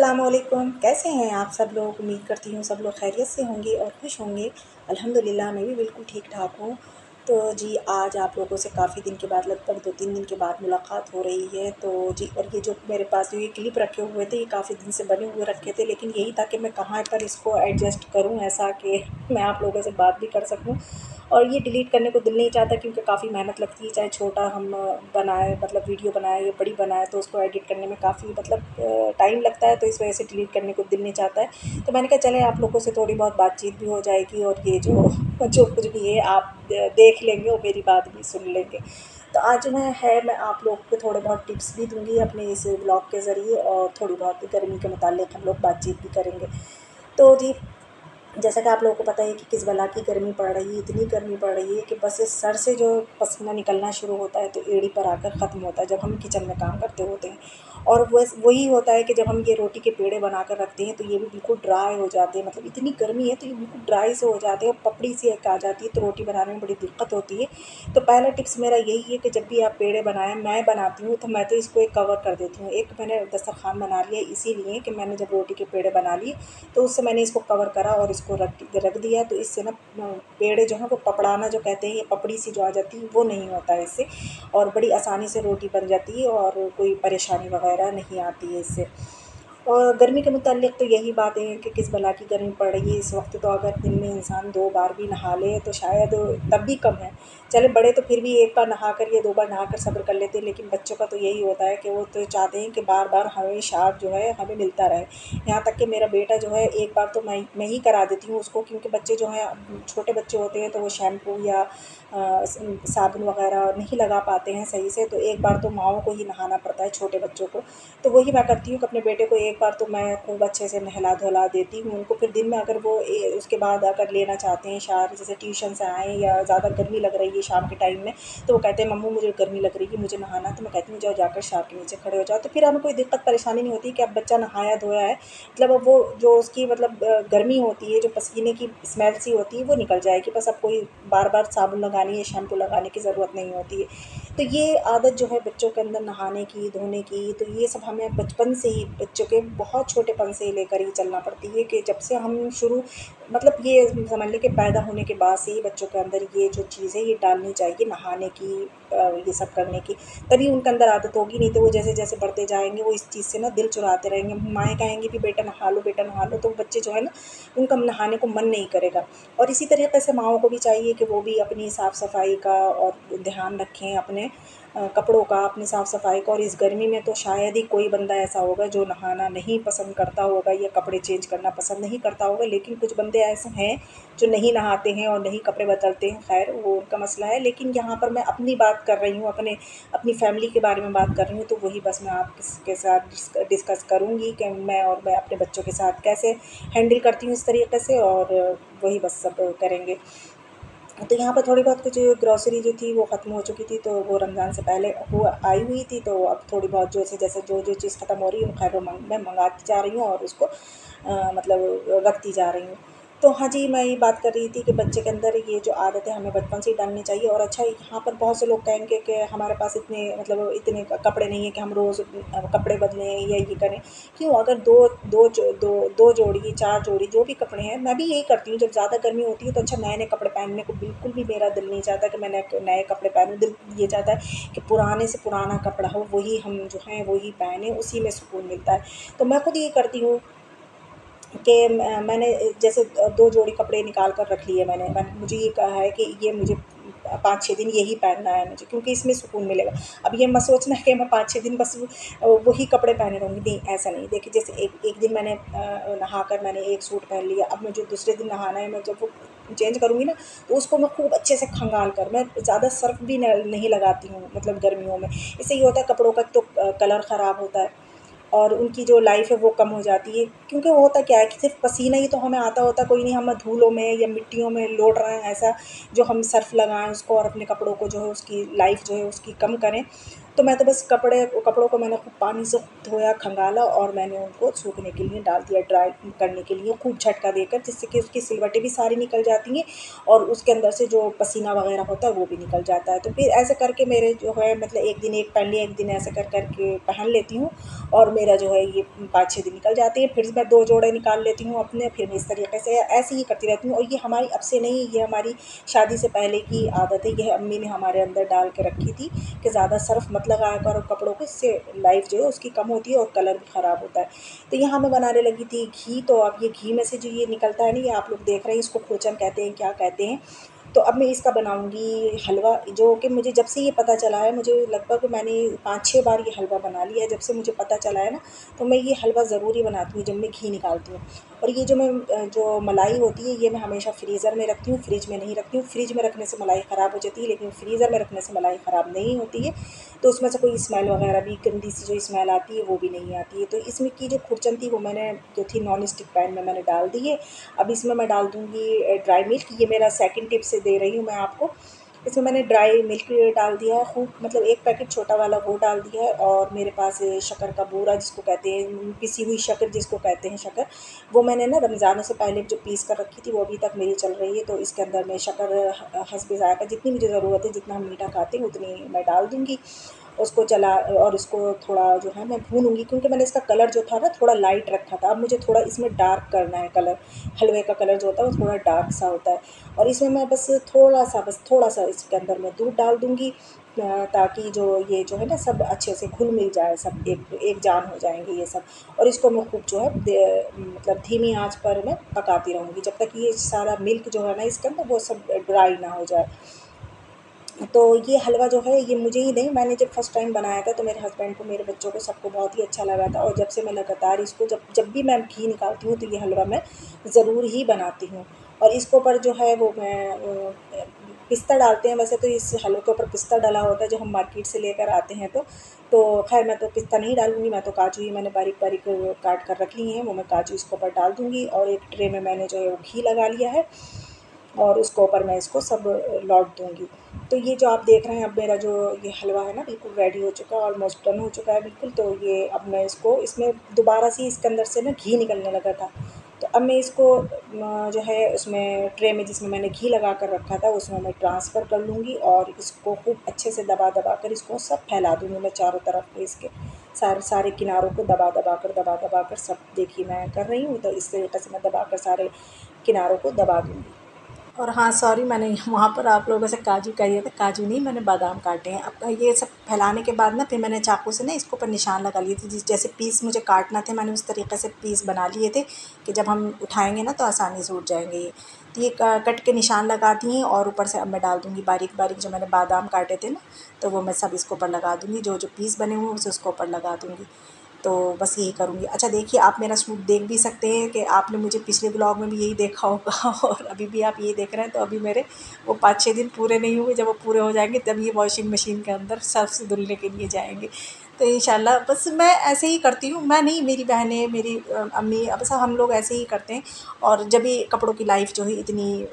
अस्सलामुअलैकुम। कैसे हैं आप सब लोग? उम्मीद करती हूँ सब लोग खैरियत से होंगे और खुश होंगे। अल्हम्दुलिल्लाह मैं भी बिल्कुल ठीक-ठाक हूँ। तो जी आज आप लोगों से काफ़ी दिन के बाद लगभग 2-3 दिन के बाद मुलाकात हो रही है। तो जी और ये जो मेरे पास जो ये क्लिप रखे हुए थे, ये काफ़ी दिन से बने हुए रखे थे, लेकिन यही था कि मैं कहाँ पर इसको एडजस्ट करूँ ऐसा कि मैं आप लोगों से बात भी कर सकूँ। और ये डिलीट करने को दिल नहीं चाहता क्योंकि काफ़ी मेहनत लगती है, चाहे छोटा हम बनाए मतलब वीडियो बनाए या बड़ी बनाए तो उसको एडिट करने में काफ़ी मतलब टाइम लगता है, तो इस वजह से डिलीट करने को दिल नहीं चाहता है। तो मैंने कहा चलें आप लोगों से थोड़ी बहुत बातचीत भी हो जाएगी और ये जो जो कुछ भी है आप देख लेंगे और मेरी बात भी सुन लेंगे। तो आज मैं आप लोग को थोड़े बहुत टिप्स भी दूँगी अपने इस ब्लॉग के ज़रिए और थोड़ी बहुत गर्मी के मुतालिक हम लोग बातचीत भी करेंगे। तो जी जैसा कि आप लोगों को पता है कि किस बला की गर्मी पड़ रही है, इतनी गर्मी पड़ रही है कि बस इस सर से जो पसीना निकलना शुरू होता है तो एड़ी पर आकर ख़त्म होता है जब हम किचन में काम करते होते हैं। और वही होता है कि जब हम ये रोटी के पेड़े बना कर रखते हैं तो ये भी बिल्कुल ड्राई हो जाते हैं, मतलब इतनी गर्मी है तो ये बिल्कुल ड्राई से हो जाते हैं और पपड़ी सी एक आ जाती है, तो रोटी बनाने में बड़ी दिक्कत होती है। तो पहला टिप्स मेरा यही है कि जब भी आप पेड़े बनाएँ, मैं बनाती हूँ तो मैं तो इसको एक कवर कर देती हूँ। एक मैंने दस्तरख़्वान बना लिया इसीलिए कि मैंने जब रोटी के पेड़े बना लिए तो उससे मैंने इसको कवर करा और इसको रख दिया, तो इससे ना पेड़े जो हैं वो पपड़ाना जो कहते हैं, ये पपड़ी सी जो आ जाती है वो नहीं होता है इससे, और बड़ी आसानी से रोटी बन जाती है और कोई परेशानी वगैरह नहीं आती है इससे। और गर्मी के मुताल्लिक़ तो यही बातें हैं कि किस बला की गर्मी पड़ रही है इस वक्त, तो अगर दिन में इंसान 2 बार भी नहा ले तो शायद तब भी कम है। चले बड़े तो फिर भी 1 बार नहाकर या 2 बार नहाकर सब्र कर लेते हैं, लेकिन बच्चों का तो यही होता है कि वो तो चाहते हैं कि बार-बार हमें शावर जो है हमें मिलता रहे। यहाँ तक कि मेरा बेटा जो है 1 बार तो मैं ही करा देती हूँ उसको, क्योंकि बच्चे जो हैं छोटे बच्चे होते हैं तो वो शैम्पू या साबुन वग़ैरह नहीं लगा पाते हैं सही से, तो 1 बार तो माँओं को ही नहाना पड़ता है छोटे बच्चों को। तो वही मैं करती हूँ कि अपने बेटे को 1 बार तो मैं खूब अच्छे से नहला-धुला देती हूँ उनको, फिर दिन में अगर वो उसके बाद अगर लेना चाहते हैं शावर, जैसे ट्यूशन से आएँ या ज़्यादा गर्मी लग रही है शाम के टाइम में, तो वो कहते हैं मम्मू मुझे गर्मी लग रही है, मुझे नहाना है, तो मैं कहती हूँ जाओ जाकर शावर के नीचे खड़े हो जाओ। तो फिर हमें कोई दिक्कत परेशानी नहीं होती कि अब बच्चा नहाया-धोया है, मतलब अब वो जो उसकी मतलब गर्मी होती है, जो पसीने की स्मेल सी होती है वो निकल जाएगी, बस अब कोई बार-बार साबुन लगानी या शैम्पू लगाने की ज़रूरत नहीं होती है। तो ये आदत जो है बच्चों के अंदर नहाने की, धोने की, तो ये सब हमें बचपन से ही, बच्चों के बहुत छोटेपन से ही लेकर ही चलना पड़ती है कि जब से हम शुरू मतलब ये समझ लें कि पैदा होने के बाद से ही बच्चों के अंदर ये जो चीज़ है ये डालनी चाहिए नहाने की, ये सब करने की, तभी उनके अंदर आदत होगी, नहीं तो वो जैसे-जैसे बढ़ते जाएँगे वो इस चीज़ से ना दिल चुराते रहेंगे। माएँ कहेंगी कि बेटा नहा लो, तो बच्चे जो है ना उनका नहाने को मन नहीं करेगा। और इसी तरीक़े से माँओं को भी चाहिए कि वो भी अपनी साफ़-सफ़ाई का और ध्यान रखें अपने कपड़ों का, अपनी साफ़-सफ़ाई का, और इस गर्मी में तो शायद ही कोई बंदा ऐसा होगा जो नहाना नहीं पसंद करता होगा या कपड़े चेंज करना पसंद नहीं करता होगा, लेकिन कुछ बंदे ऐसे हैं जो नहीं नहाते हैं और नहीं कपड़े बदलते हैं, ख़ैर वो उनका मसला है। लेकिन यहाँ पर मैं अपनी बात कर रही हूँ, अपनी फ़ैमिली के बारे में बात कर रही हूँ, तो वही बस मैं आपके साथ डिस्कस करूँगी कि मैं अपने बच्चों के साथ कैसे हैंडल करती हूँ इस तरीक़े से, और वही बस सब करेंगे। तो यहाँ पर थोड़ी बहुत कुछ ग्रॉसरी जो थी वो ख़त्म हो चुकी थी, तो वो रमज़ान से पहले आई हुई थी, तो अब थोड़ी बहुत जैसे जो चीज़ ख़त्म हो रही है ख़ैर वो मैं मँगाती जा रही हूँ और उसको मतलब रखती जा रही हूँ। तो हाँ जी, मैं ये बात कर रही थी कि बच्चे के अंदर ये जो आदत है हमें बचपन से ही डालनी चाहिए। और अच्छा, यहाँ पर बहुत से लोग कहेंगे कि हमारे पास इतने कपड़े नहीं है कि हम रोज़ कपड़े बदलें या ये करें। क्यों? अगर 2 जोड़ी, 4 जोड़ी जो भी कपड़े हैं, मैं भी यही करती हूँ। जब ज़्यादा गर्मी होती है तो अच्छा नए-नए कपड़े पहनने को बिल्कुल भी मेरा दिल नहीं चाहता कि मैं नए कपड़े पहनूँ। दिल ये चाहता है कि पुराने से पुराना कपड़ा हो, वही हम जो हैं वही पहने, उसी में सुकून मिलता है। तो मैं खुद ये करती हूँ कि मैंने जैसे 2 जोड़ी कपड़े निकाल कर रख लिए मैंने मुझे ये कहा है कि ये मुझे 5-6 दिन यही पहनना है मुझे, क्योंकि इसमें सुकून मिलेगा। अब ये मत सोचना कि मैं 5-6 दिन बस वही कपड़े पहने रहूँगी, नहीं, ऐसा नहीं। देखिए, जैसे एक एक दिन मैंने नहाकर मैंने एक सूट पहन लिया, अब मुझे दूसरे दिन नहाना है, मैं जब वो चेंज करूँगी ना, तो उसको मैं खूब अच्छे से खंगाल कर, मैं ज़्यादा सर्फ़ भी नहीं लगाती हूँ मतलब गर्मियों में। इससे ये होता है कपड़ों का तो कलर ख़राब होता है और उनकी जो लाइफ़ है वो कम हो जाती है, क्योंकि वो होता क्या है कि सिर्फ़ पसीना ही तो हमें आता होता है, कोई नहीं हम धूलों में या मिट्टियों में लौट रहे हैं ऐसा जो हम सर्फ़ लगाएँ उसको और अपने कपड़ों को जो है उसकी लाइफ़ जो है उसकी कम करें। तो मैं तो बस कपड़ों को मैंने खूब पानी से धोया, खंगाला और मैंने उनको सूखने के लिए डाल दिया, ड्राई करने के लिए खूब झटका देकर, जिससे कि उसकी सिलवटें भी सारी निकल जाती हैं और उसके अंदर से जो पसीना वगैरह होता है वो भी निकल जाता है। तो फिर ऐसे करके मेरे जो है मतलब एक दिन एक पहन लिया, एक दिन ऐसे कर के पहन लेती हूँ और मेरा जो है ये 5-6 दिन निकल जाते हैं। फिर मैं 2 जोड़े निकाल लेती हूँ अपने, फिर मैं इस तरीके से ऐसे ही करती रहती हूँ। और ये हमारी अब से नहीं, ये हमारी शादी से पहले की आदत है। ये अम्मी ने हमारे अंदर डाल के रखी थी कि ज़्यादा सर्फ़ मत लगाया करो कपड़ों को, इससे लाइफ़ जो है उसकी कम होती है और कलर भी ख़राब होता है। तो यहाँ मैं बनाने लगी थी घी। तो अब ये घी में से जो ये निकलता है ना, ये आप लोग देख रहे हैं, इसको खुरचन कहते हैं, क्या कहते हैं। तो अब मैं इसका बनाऊँगी हलवा, जो कि मुझे जब से ये पता चला है, मुझे लगभग मैंने 5-6 बार ये हलवा बना लिया है। जब से मुझे पता चला है ना, तो मैं ये हलवा ज़रूर ही बनाती हूँ जब मैं घी निकालती हूँ। और ये जो मलाई होती है, ये मैं हमेशा फ्रीज़र में रखती हूँ, फ्रिज में नहीं रखती हूँ। फ्रिज में रखने से मलाई ख़राब हो जाती है, लेकिन फ्रीज़र में रखने से मलाई ख़राब नहीं होती है। तो उसमें से कोई स्मेल वगैरह भी, गंदी सी जो स्मेल आती है वो भी नहीं आती है। तो इसमें की जो खुरचन थी वो मैंने जो थी नॉन स्टिक पैन में मैंने डाल दी है। अब इसमें मैं डाल दूँगी ड्राई मिल्क। ये मेरा सेकंड टिप से दे रही हूँ मैं आपको। इसमें मैंने ड्राई मिल्क डाल दिया है खूब, मतलब 1 पैकेट छोटा वाला वो डाल दिया है। और मेरे पास शक्कर का बूरा जिसको कहते हैं, पिसी हुई शक्कर जिसको कहते हैं शक्कर, वो मैंने ना रमज़ान से पहले जो पीस कर रखी थी वो अभी तक मेरी चल रही है। तो इसके अंदर मैं शक्कर हस्बे ज़ायक़ा जितनी मुझे ज़रूरत है, जितना हम मीठा खाते हैं उतनी मैं डाल दूँगी। उसको चला और इसको थोड़ा जो है मैं भूनूँगी, क्योंकि मैंने इसका कलर जो था ना थोड़ा लाइट रखा था। अब मुझे थोड़ा इसमें डार्क करना है कलर। हलवे का कलर जो होता है वो थोड़ा डार्क सा होता है। और इसमें मैं बस थोड़ा-सा इसके अंदर मैं दूध डाल दूँगी, ताकि जो ये जो है ना सब अच्छे से घुल-मिल जाए, सब एक जान हो जाएँगे ये सब। और इसको मैं खूब जो है मतलब धीमी आँच पर मैं पकाती रहूँगी जब तक ये सारा मिल्क जो है ना इसके अंदर वो सब ड्राई ना हो जाए। तो ये हलवा जो है ये मुझे ही नहीं, मैंने जब फर्स्ट टाइम बनाया था तो मेरे हस्बैंड को, मेरे बच्चों को, सबको बहुत ही अच्छा लगा था। और जब से मैं लगातार इसको जब जब भी मैं घी निकालती हूँ तो ये हलवा मैं ज़रूर ही बनाती हूँ। और इसके ऊपर जो है वो मैं पिस्ता डालते हैं। वैसे तो इस हलवे के ऊपर पिस्ता डला होता है जो हम मार्केट से लेकर आते हैं। तो ख़ैर मैं तो पिस्ता नहीं डालूँगी, मैं तो काजू ही मैंने बारीक-बारीक काट कर रख लिए हैं, वो मैं काजू इसके ऊपर डाल दूँगी। और एक ट्रे में मैंने जो है वो घी लगा लिया है और उसके ऊपर मैं इसको सब लौट दूँगी। तो ये जो आप देख रहे हैं, अब मेरा जो ये हलवा है ना बिल्कुल रेडी हो चुका है, ऑलमोस्ट डन हो चुका है बिल्कुल। तो ये अब मैं इसको, इसमें दोबारा से इसके अंदर से ना घी निकलने लगा था। तो अब मैं इसको जो है उसमें ट्रे में जिसमें मैंने घी लगा कर रखा था उसमें मैं ट्रांसफ़र कर लूँगी और इसको खूब अच्छे से दबा-दबा कर इसको सब फैला दूँगी मैं चारों तरफ पे इसके। सारे किनारों को दबा-दबा कर सब, देखिए मैं कर रही हूँ, तो इस तरीके से मैं दबा कर सारे किनारों को दबा दूँगी। और हाँ, सॉरी, मैंने वहाँ पर आप लोगों से काजू कह दिया था, काजू नहीं, मैंने बादाम काटे हैं। अब ये सब फैलाने के बाद ना फिर मैंने चाकू से ना इसके ऊपर निशान लगा लिए थे, जैसे पीस मुझे काटना थे, मैंने उस तरीके से पीस बना लिए थे कि जब हम उठाएँगे ना तो आसानी से उठ जाएँगे ये। तो ये कट के निशान लगा दिए हैं और ऊपर से अब मैं डाल दूँगी बारीक-बारीक जो मैंने बादाम काटे थे ना, तो वो मैं सब इसके ऊपर लगा दूँगी, जो पीस बने हुए हैं उसे उसके ऊपर लगा दूँगी। तो बस यही करूँगी। अच्छा देखिए, आप मेरा सूट देख भी सकते हैं कि आपने मुझे पिछले व्लॉग में भी यही देखा होगा और अभी भी आप यही देख रहे हैं। तो अभी मेरे वो 5-6 दिन पूरे नहीं हुए, जब वो पूरे हो जाएँगे तब ये वॉशिंग मशीन के अंदर सर्फ़ से धुलने के लिए जाएँगे। तो इंशाल्लाह बस मैं ऐसे ही करती हूँ, मैं नहीं, मेरी बहनें, मेरी अम्मी, अब सब हम लोग ऐसे ही करते हैं। और जब भी कपड़ों की लाइफ़ जो है इतनी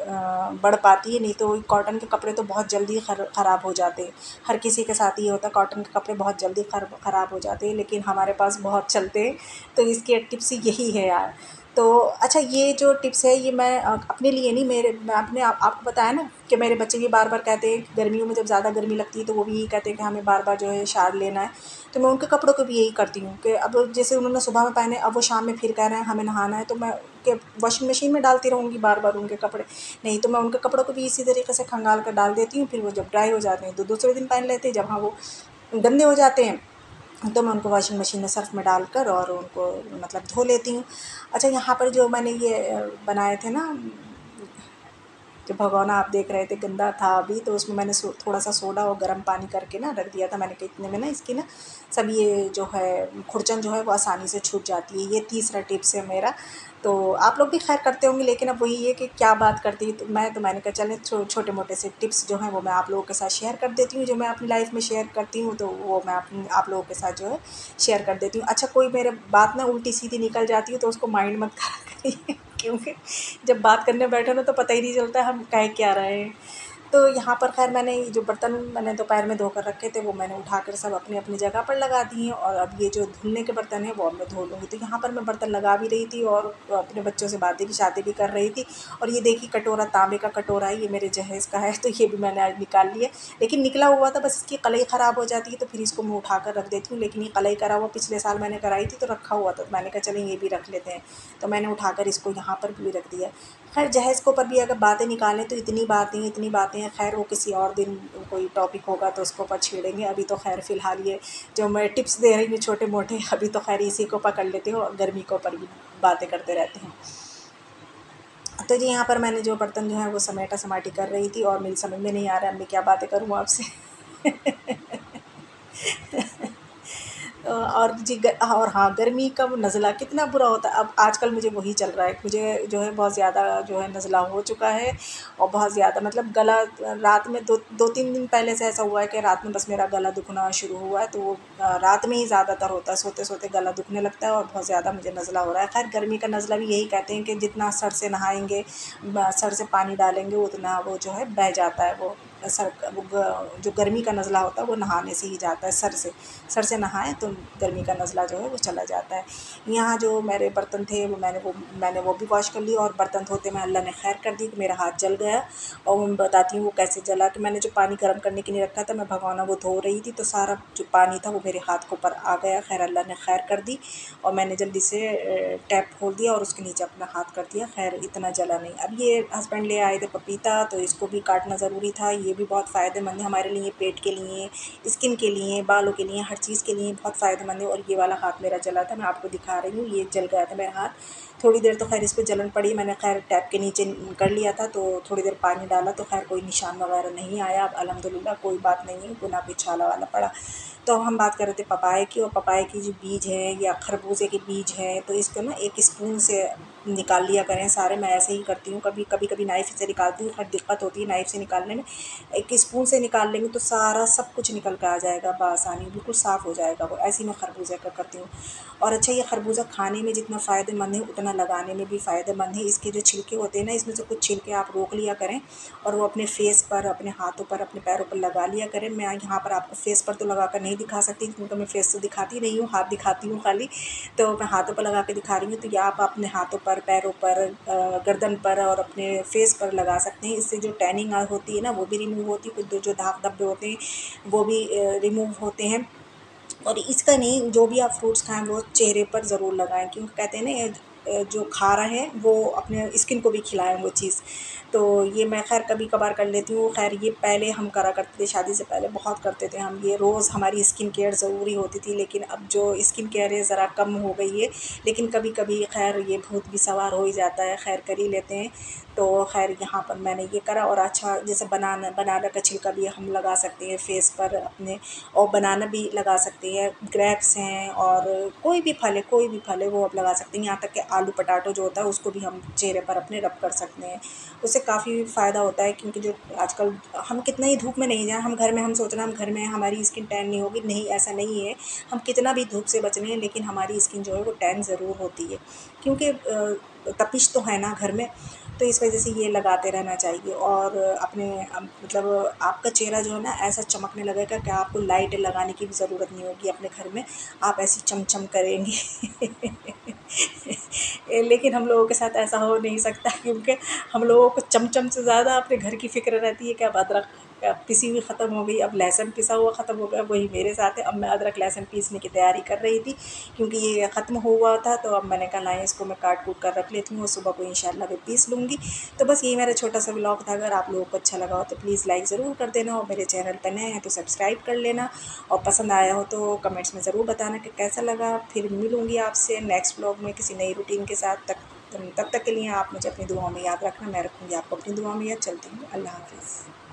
बढ़ पाती है, नहीं तो कॉटन के कपड़े तो बहुत जल्दी ख़राब हो जाते हैं। हर किसी के साथ ये होता है, कॉटन के कपड़े बहुत जल्दी ख़राब हो जाते हैं, लेकिन हमारे पास बहुत चलते हैं। तो इसकी टिप्स यही है यार। तो अच्छा, ये जो टिप्स है ये मैं अपने लिए नहीं, मैं अपने आपको बताया ना कि मेरे बच्चे भी बार-बार कहते हैं कि गर्मियों में जब ज़्यादा गर्मी लगती है तो वो भी यही कहते हैं कि हमें बार-बार जो है शावर लेना है। तो मैं उनके कपड़ों को भी यही करती हूँ कि अब जैसे उन्होंने सुबह में पहने, अब वो शाम में फिर कह रहे हैं हमें नहाना है, तो मैं के वॉशिंग मशीन में डालती रहूँगी बार-बार उनके कपड़े? नहीं, तो मैं उनके कपड़ों को भी इसी तरीके से खंगाल कर डाल देती हूँ, फिर वो जब ड्राई हो जाते हैं तो दूसरे दिन पहन लेते हैं। जब हाँ वो गंदे हो जाते हैं तो मैं उनको वॉशिंग मशीन में सर्फ़ में डालकर और उनको मतलब धो लेती हूँ। अच्छा, यहाँ पर जो मैंने ये बनाए थे ना, जो भगोना आप देख रहे थे गंदा था अभी, तो उसमें मैंने थोड़ा सा सोडा और गर्म पानी करके ना रख दिया था मैंने कि इतने में ना इसकी ना सब ये जो है खुरचन जो है वो आसानी से छूट जाती है। ये तीसरा टिप्स है मेरा। तो आप लोग भी खैर करते होंगे, लेकिन अब वही है कि क्या बात करती, तो मैंने कहा चलें छोटे मोटे से टिप्स जो हैं वो मैं आप लोगों के साथ शेयर कर देती हूँ, जो मैं अपनी लाइफ में शेयर करती हूँ तो वो मैं आप लोगों के साथ जो है शेयर कर देती हूँ। अच्छा, कोई मेरे बात ना उल्टी सीधी निकल जाती है तो उसको माइंड मत करा करिए क्योंकि जब बात करने बैठो ना तो पता ही नहीं चलता हम कह क्या रहे हैं। तो यहाँ पर खैर मैंने जो बर्तन मैंने दोपहर में धोकर रखे थे वो मैंने उठाकर सब अपनी अपनी जगह पर लगा दिए, और अब ये जो धुलने के बर्तन हैं वो अब मैं धो लूँगी। तो यहाँ पर मैं बर्तन लगा भी रही थी और अपने बच्चों से बातें भी शातें भी कर रही थी। और ये देखिए कटोरा, तांबे का कटोरा है, ये मेरे जहेज़ का है, तो ये भी मैंने आज निकाल लिया। लेकिन निकला हुआ था, बस इसकी कलई ख़राब हो जाती है तो फिर इसको मैं उठा कर रख देती हूँ। लेकिन ये कलई करा हुआ पिछले साल मैंने कराई थी तो रखा हुआ था, तो मैंने कहा चलें ये भी रख लेते हैं, तो मैंने उठाकर इसको यहाँ पर भी रख दिया। खैर जहेज़ के ऊपर भी अगर बातें निकालें तो इतनी बातें हैं। खैर वो किसी और दिन कोई टॉपिक होगा तो उसके ऊपर छेड़ेंगे। अभी तो खैर फ़िलहाल ये जो मैं टिप्स दे रही हूँ छोटे मोटे, अभी तो खैर इसी को पकड़ लेते हो और गर्मी के ऊपर भी बातें करते रहते हैं। तो जी यहाँ पर मैंने जो बर्तन जो है वो समेटा समाटी कर रही थी और मेरी समझ में नहीं आ रहा है मैं क्या बातें करूँ आपसे। और जी और हाँ, गर्मी का वो नज़ला कितना बुरा होता है। अब आजकल मुझे वही चल रहा है, मुझे जो है बहुत ज़्यादा जो है नज़ला हो चुका है, और बहुत ज़्यादा मतलब गला रात में 2-3 दिन पहले से ऐसा हुआ है कि रात में बस मेरा गला दुखना शुरू हुआ है, तो वो रात में ही ज़्यादातर होता है, सोते-सोते गला दुखने लगता है और बहुत ज़्यादा मुझे नज़ला हो रहा है। खैर गर्मी का नज़ला भी यही कहते हैं कि जितना सर से नहाएँगे, सर से पानी डालेंगे उतना वो जो है बह जाता है, वो सर वो जो गर्मी का नज़ला होता है वो नहाने से ही जाता है, सर से नहाएं तो गर्मी का नज़ला जो है वो चला जाता है। यहाँ जो मेरे बर्तन थे वो मैंने वो भी वॉश कर लिया, और बर्तन धोते में अल्लाह ने खैर कर दी कि मेरा हाथ जल गया। और मैं बताती हूँ वो कैसे जला, कि मैंने जो पानी गर्म करने के लिए रखा था, मैं भगोना वो धो रही थी तो सारा जो पानी था वो मेरे हाथ के ऊपर आ गया। खैर अल्लाह ने खैर कर दी और मैंने जल्दी से टैप खोल दिया और उसके नीचे अपना हाथ कर दिया, खैर इतना जला नहीं। अब ये हस्बैंड ले आए थे पपीता, तो इसको भी काटना ज़रूरी था। ये भी बहुत फ़ायदेमंद है हमारे लिए, पेट के लिए, स्किन के लिए, बालों के लिए, हर चीज़ के लिए बहुत फ़ायदेमंद है। और ये वाला हाथ मेरा जला था, मैं आपको दिखा रही हूँ, ये जल गया था मेरा हाथ। थोड़ी देर तो खैर इस पे जलन पड़ी, मैंने खैर टैप के नीचे कर लिया था, तो थोड़ी देर पानी डाला तो खैर कोई निशान वगैरह नहीं आया। अब अल्हम्दुलिल्लाह कोई बात नहीं है, ना कोई छाला वाला पड़ा। तो हम बात कर रहे थे पपाए की, और पपाए की जो बीज हैं या खरबूजे के बीज हैं, तो इसको ना एक स्पून से निकाल लिया करें सारे। मैं ऐसे ही करती हूँ, कभी नाइफ़ से निकालती हूँ, खैर दिक्कत होती है नाइफ़ से निकालने में। एक स्पून से निकाल लेंगे तो सारा सब कुछ निकल के आ जाएगा बआसानी, बिल्कुल साफ़ हो जाएगा वो। ऐसे ही मैं खरबूजे का करती हूँ। और अच्छा, ये खरबूज़ा खाने में जितना फ़ायदेमंद है उतना लगाने में भी फ़ायदेमंद है। इसके जो छिलके होते हैं ना, इसमें से कुछ छिलके आप रोक लिया करें और वो अपने फेस पर, अपने हाथों पर, अपने पैरों पर लगा लिया करें। मैं यहाँ पर आपको फेस पर तो लगा कर नहीं दिखा सकती, क्योंकि मैं फेस तो दिखाती नहीं हूँ, हाथ दिखाती हूँ खाली। तो मैं हाथों पर लगा के दिखा रही हूँ, तो ये आप अपने हाथों पर, पैरों पर, गर्दन पर और अपने फेस पर लगा सकते हैं। इससे जो टैनिंग होती है ना वो भी रिमूव होती है, कुछ जो दाग धब्बे होते हैं वो भी रिमूव होते हैं। और इसका नहीं, जो भी आप फ्रूट्स खाएं वो चेहरे पर ज़रूर लगाएं, क्योंकि कहते हैं ना जो खा रहे हैं वो अपने स्किन को भी खिलाएं वो चीज़। तो ये मैं खैर कभी कभार कर लेती हूँ। खैर ये पहले हम करा करते थे, शादी से पहले बहुत करते थे हम, ये रोज़ हमारी स्किन केयर ज़रूरी होती थी। लेकिन अब जो स्किन केयर है ज़रा कम हो गई है, लेकिन कभी कभी खैर ये भूत भी सवार हो ही जाता है, खैर कर ही लेते हैं। तो खैर यहाँ पर मैंने ये करा। और अच्छा, जैसे बनाना का छिलका भी हम लगा सकते हैं फेस पर अपने, और बनाना भी लगा सकते हैं, ग्रेप्स हैं, और कोई भी फल है वो आप लगा सकते हैं। यहाँ तक कि आलू पटाटो जो होता है उसको भी हम चेहरे पर अपने रब कर सकते हैं, उससे काफ़ी फ़ायदा होता है। क्योंकि जो आजकल हम कितना ही धूप में नहीं जाएं, हम घर में, हम सोच रहे हैं हम घर में हैं हमारी स्किन टैन नहीं होगी, नहीं ऐसा नहीं है। हम कितना भी धूप से बच लें लेकिन हमारी स्किन जो है वो टैन ज़रूर होती है, क्योंकि तपिश तो है ना घर में। तो इस वजह से ये लगाते रहना चाहिए। और अपने मतलब आपका चेहरा जो है ना ऐसा चमकने लगेगा कि आपको लाइट लगाने की भी ज़रूरत नहीं होगी अपने घर में, आप ऐसी चमचम करेंगी। लेकिन हम लोगों के साथ ऐसा हो नहीं सकता, क्योंकि हम लोगों को चमचम से ज़्यादा अपने घर की फ़िक्र रहती है कि अब अदरक पिसी हुई ख़त्म हो गई, अब लहसुन पिसा हुआ ख़त्म हो गया। वही मेरे साथ है, अब मैं अदरक लहसुन पीसने की तैयारी कर रही थी, क्योंकि ये ख़त्म हुआ था। तो अब मैंने कहा लाएँ इसको मैं काट कूट कर रख लेती हूँ और सुबह को इंशाल्लाह मैं पीस लूँगी। तो बस यही मेरा छोटा सा व्लॉग था। अगर आप लोगों को अच्छा लगा हो तो प्लीज़ लाइक ज़रूर कर देना, और मेरे चैनल पर नए हैं तो सब्सक्राइब कर लेना, और पसंद आया हो तो कमेंट्स में ज़रूर बताना कि कैसा लगा। फिर मिलूँगी आपसे नेक्स्ट व्लॉग में किसी नई रूटीन के साथ। तब तक के लिए आप मुझे अपनी दुआओं में याद रखना, मैं रखूँगी आपको अपनी दुआ में याद। चलती हूँ, अल्लाह हाफ़िज़।